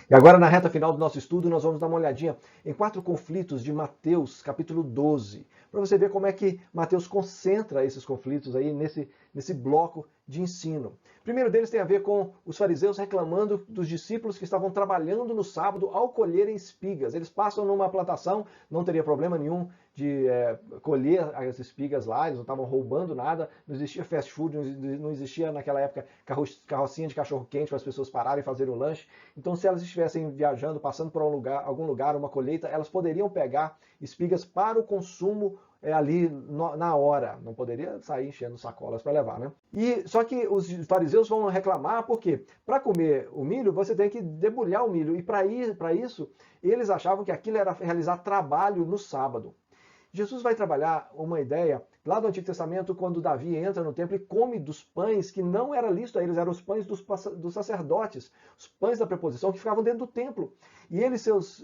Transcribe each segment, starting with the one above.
E agora, na reta final do nosso estudo, nós vamos dar uma olhadinha em 4 conflitos de Mateus, capítulo 12, para você ver como é que Mateus concentra esses conflitos aí nesse bloco de ensino. O primeiro deles tem a ver com os fariseus reclamando dos discípulos que estavam trabalhando no sábado ao colherem espigas. Eles passam numa plantação, não teria problema nenhum de colher as espigas lá, eles não estavam roubando nada, não existia fast food, não existia naquela época carrocinha de cachorro-quente para as pessoas pararem e fazerem o lanche. Então, se elas estivessem viajando, passando por algum lugar, uma colheita, elas poderiam pegar espigas para o consumo ali na hora. Não poderia sair enchendo sacolas para levar, né? Só que os fariseus vão reclamar porque para comer o milho você tem que debulhar o milho. E para isso eles achavam que aquilo era realizar trabalho no sábado. Jesus vai trabalhar uma ideia lá do Antigo Testamento, quando Davi entra no templo e come dos pães que não era lícito a eles, eram os pães dos sacerdotes, os pães da preposição que ficavam dentro do templo. E ele e seus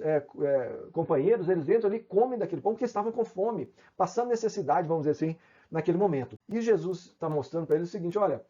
companheiros, eles entram ali e comem daquele pão porque estavam com fome, passando necessidade, vamos dizer assim, naquele momento. E Jesus está mostrando para eles o seguinte, olha,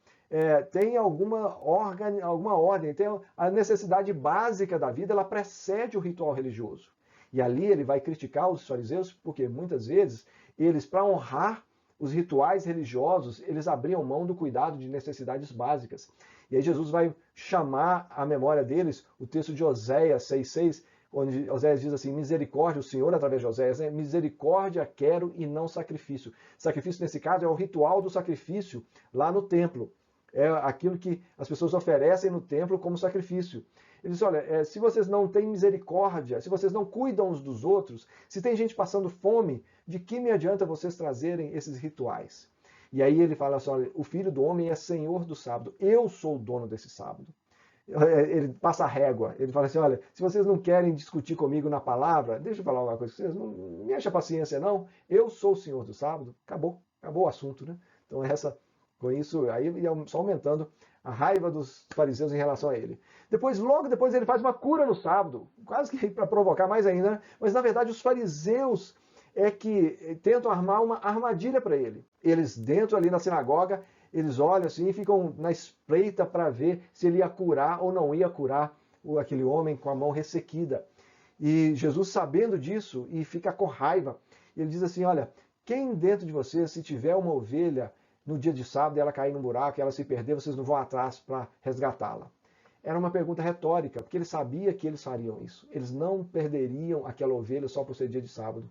tem alguma ordem, tem a necessidade básica da vida, ela precede o ritual religioso. E ali ele vai criticar os fariseus, porque muitas vezes eles, para honrar os rituais religiosos, eles abriam mão do cuidado de necessidades básicas. E aí Jesus vai chamar à memória deles o texto de Oséias 6,6, onde Oséias diz assim, misericórdia, o Senhor através de Oséias, né? Misericórdia quero e não sacrifício. Sacrifício nesse caso é o ritual do sacrifício lá no templo. É aquilo que as pessoas oferecem no templo como sacrifício. Ele diz, olha, se vocês não têm misericórdia, se vocês não cuidam uns dos outros, se tem gente passando fome, de que me adianta vocês trazerem esses rituais? E aí ele fala assim, olha, o Filho do Homem é Senhor do sábado, eu sou o dono desse sábado. Ele passa a régua, ele fala assim, olha, se vocês não querem discutir comigo na palavra, deixa eu falar uma coisa, vocês não me encha a paciência não, eu sou o Senhor do sábado, acabou o assunto, né? Então com isso, aí ia só aumentando a raiva dos fariseus em relação a ele. Logo depois, ele faz uma cura no sábado, quase que para provocar mais ainda, né? Mas na verdade os fariseus é que tentam armar uma armadilha para ele. Eles dentro ali na sinagoga, eles olham assim e ficam na espreita para ver se ele ia curar ou não ia curar aquele homem com a mão ressequida. E Jesus, sabendo disso, e fica com raiva, ele diz assim, olha, quem dentro de vocês, se tiver uma ovelha no dia de sábado, ela cair num buraco, ela se perder, vocês não vão atrás para resgatá-la? Era uma pergunta retórica, porque ele sabia que eles fariam isso. Eles não perderiam aquela ovelha só por ser dia de sábado.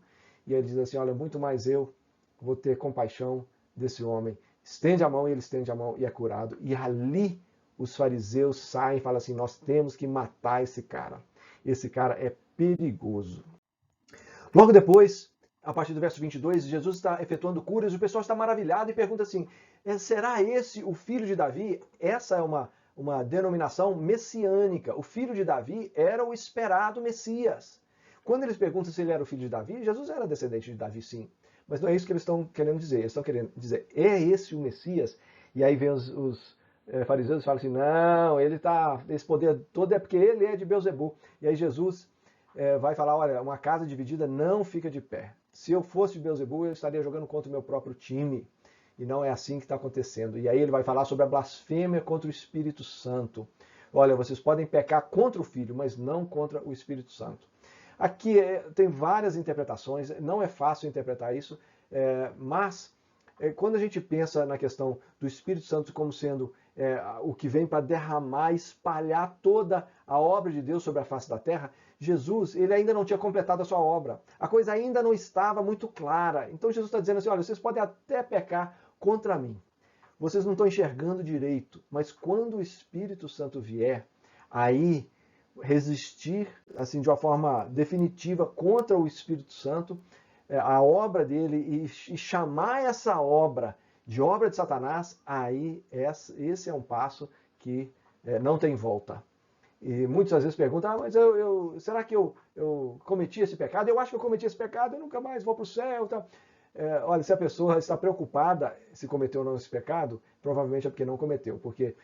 E ele diz assim, olha, muito mais eu vou ter compaixão desse homem. Estende a mão e ele estende a mão e é curado. E ali os fariseus saem e falam assim, nós temos que matar esse cara. Esse cara é perigoso. Logo depois, a partir do verso 22, Jesus está efetuando curas e o pessoal está maravilhado e pergunta assim, será esse o filho de Davi? Essa é uma denominação messiânica. O filho de Davi era o esperado Messias. Quando eles perguntam se ele era o filho de Davi, Jesus era descendente de Davi, sim. Mas não é isso que eles estão querendo dizer. Eles estão querendo dizer, é esse o Messias? E aí vem os fariseus e falam assim, não, esse poder todo é porque ele é de Beelzebul. E aí Jesus vai falar, olha, uma casa dividida não fica de pé. Se eu fosse de Beelzebul, eu estaria jogando contra o meu próprio time. E não é assim que está acontecendo. E aí ele vai falar sobre a blasfêmia contra o Espírito Santo. Olha, vocês podem pecar contra o Filho, mas não contra o Espírito Santo. Aqui tem várias interpretações, não é fácil interpretar isso, mas quando a gente pensa na questão do Espírito Santo como sendo o que vem para derramar, espalhar toda a obra de Deus sobre a face da terra, Jesus, ele ainda não tinha completado a sua obra. A coisa ainda não estava muito clara. Então Jesus está dizendo assim, olha, vocês podem até pecar contra mim. Vocês não estão enxergando direito, mas quando o Espírito Santo vier, aí resistir assim de uma forma definitiva contra o Espírito Santo, a obra dele e chamar essa obra de obra de Satanás, aí esse é um passo que não tem volta. E muitas vezes perguntam, mas será que eu cometi esse pecado? Eu acho que eu cometi esse pecado, eu nunca mais vou para o céu. Tá? Olha, se a pessoa está preocupada se cometeu ou não esse pecado, provavelmente é porque não cometeu, porque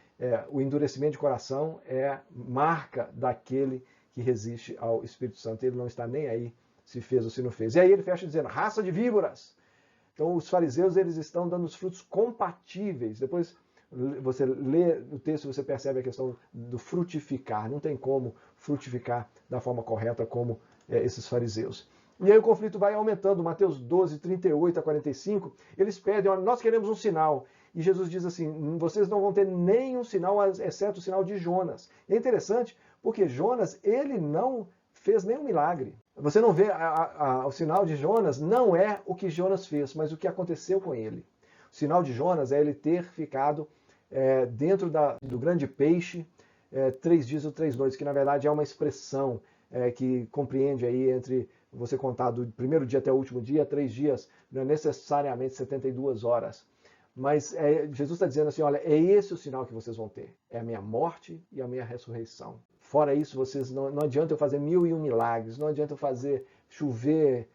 o endurecimento de coração é marca daquele que resiste ao Espírito Santo. Ele não está nem aí se fez ou se não fez. E aí ele fecha dizendo, raça de víboras. Então os fariseus eles estão dando os frutos compatíveis. Depois você lê o texto e você percebe a questão do frutificar. Não tem como frutificar da forma correta como esses fariseus. E aí o conflito vai aumentando. Mateus 12, 38 a 45, eles pedem, olha, nós queremos um sinal. E Jesus diz assim, vocês não vão ter nenhum sinal, exceto o sinal de Jonas. É interessante, porque Jonas, ele não fez nenhum milagre. Você não vê o sinal de Jonas, não é o que Jonas fez, mas o que aconteceu com ele. O sinal de Jonas é ele ter ficado dentro do grande peixe 3 dias ou 3 noites, que na verdade é uma expressão que compreende aí entre você contar do primeiro dia até o último dia, 3 dias, não é necessariamente 72 horas. Mas Jesus está dizendo assim, olha, é esse o sinal que vocês vão ter. É a minha morte e a minha ressurreição. Fora isso, vocês não adianta eu fazer 1001 milagres, não adianta eu fazer chover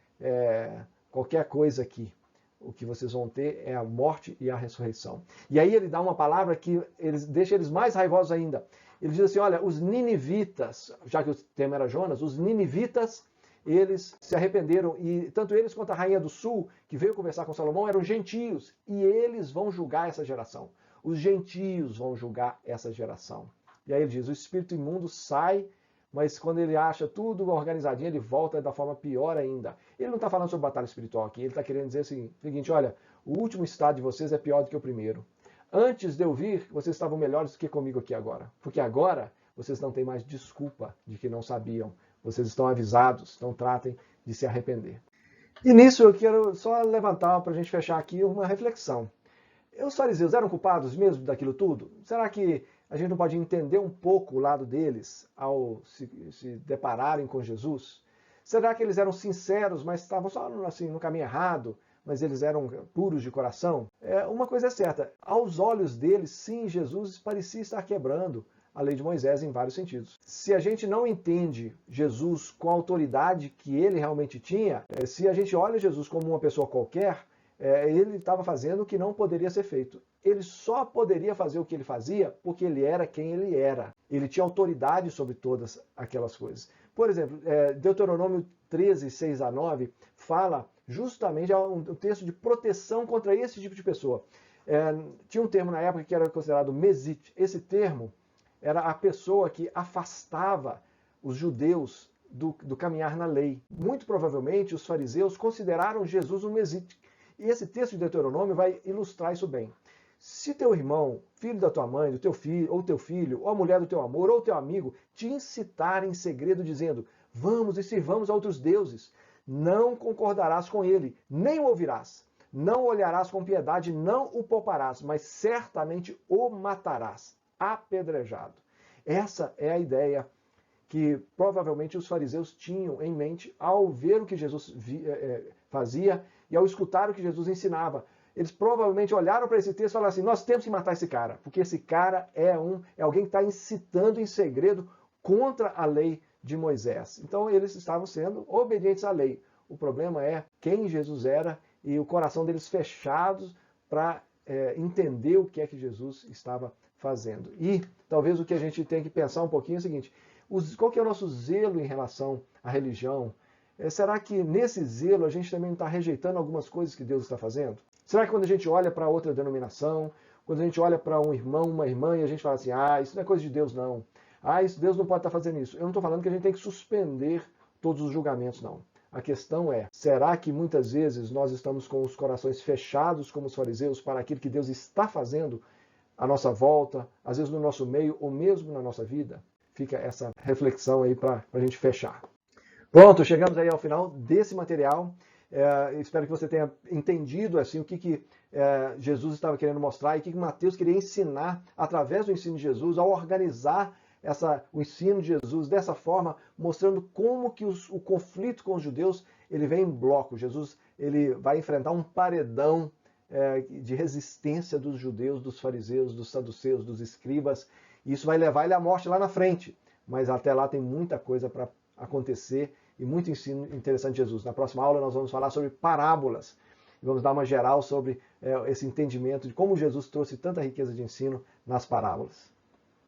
qualquer coisa aqui. O que vocês vão ter é a morte e a ressurreição. E aí ele dá uma palavra que deixa eles mais raivosos ainda. Ele diz assim, olha, os ninivitas, já que o tema era Jonas, os ninivitas, eles se arrependeram, e tanto eles quanto a rainha do sul, que veio conversar com Salomão, eram gentios, e eles vão julgar essa geração. Os gentios vão julgar essa geração. E aí ele diz, o espírito imundo sai, mas quando ele acha tudo organizadinho, ele volta da forma pior ainda. Ele não está falando sobre batalha espiritual aqui, ele está querendo dizer assim, o seguinte, olha, o último estado de vocês é pior do que o primeiro. Antes de eu vir, vocês estavam melhores do que comigo aqui agora. Porque agora, vocês não têm mais desculpa de que não sabiam. Vocês estão avisados, então tratem de se arrepender. E nisso eu quero só levantar, para a gente fechar aqui, uma reflexão. Os fariseus eram culpados mesmo daquilo tudo? Será que a gente não pode entender um pouco o lado deles ao se depararem com Jesus? Será que eles eram sinceros, mas estavam só assim, no caminho errado, mas eles eram puros de coração? Uma coisa é certa, aos olhos deles, sim, Jesus parecia estar quebrando a lei de Moisés em vários sentidos. Se a gente não entende Jesus com a autoridade que ele realmente tinha, se a gente olha Jesus como uma pessoa qualquer, ele estava fazendo o que não poderia ser feito. Ele só poderia fazer o que ele fazia porque ele era quem ele era. Ele tinha autoridade sobre todas aquelas coisas. Por exemplo, Deuteronômio 13, 6 a 9, fala justamente um texto de proteção contra esse tipo de pessoa. Tinha um termo na época que era considerado mesit. Esse termo era a pessoa que afastava os judeus do caminhar na lei. Muito provavelmente os fariseus consideraram Jesus um mesit. E esse texto de Deuteronômio vai ilustrar isso bem. Se teu irmão, filho da tua mãe, do teu filho, ou a mulher do teu amor, ou teu amigo, te incitar em segredo dizendo, vamos e sirvamos a outros deuses, não concordarás com ele, nem o ouvirás. Não olharás com piedade, não o pouparás, mas certamente o matarás, apedrejado. Essa é a ideia que provavelmente os fariseus tinham em mente ao ver o que Jesus fazia e ao escutar o que Jesus ensinava. Eles provavelmente olharam para esse texto e falaram assim, nós temos que matar esse cara, porque esse cara é alguém que está incitando em segredo contra a lei de Moisés. Então eles estavam sendo obedientes à lei. O problema é quem Jesus era e o coração deles fechados para entender o que é que Jesus estava fazendo. E talvez o que a gente tem que pensar um pouquinho é o seguinte, qual que é o nosso zelo em relação à religião? Será que nesse zelo a gente também não está rejeitando algumas coisas que Deus está fazendo? Será que quando a gente olha para outra denominação, quando a gente olha para um irmão, uma irmã, e a gente fala assim, isso não é coisa de Deus não, Deus não pode estar fazendo isso. Eu não estou falando que a gente tem que suspender todos os julgamentos, não. A questão é, será que muitas vezes nós estamos com os corações fechados como os fariseus para aquilo que Deus está fazendo à nossa volta, às vezes no nosso meio ou mesmo na nossa vida? Fica essa reflexão aí para a gente fechar. Pronto, chegamos aí ao final desse material. Espero que você tenha entendido assim, o que Jesus estava querendo mostrar e o que Mateus queria ensinar através do ensino de Jesus, ao organizar o ensino de Jesus dessa forma, mostrando como que o conflito com os judeus ele vem em bloco. Jesus ele vai enfrentar um paredão de resistência dos judeus, dos fariseus, dos saduceus, dos escribas, e isso vai levar ele à morte lá na frente. Mas até lá tem muita coisa para acontecer e muito ensino interessante de Jesus. Na próxima aula nós vamos falar sobre parábolas. Vamos dar uma geral sobre esse entendimento de como Jesus trouxe tanta riqueza de ensino nas parábolas.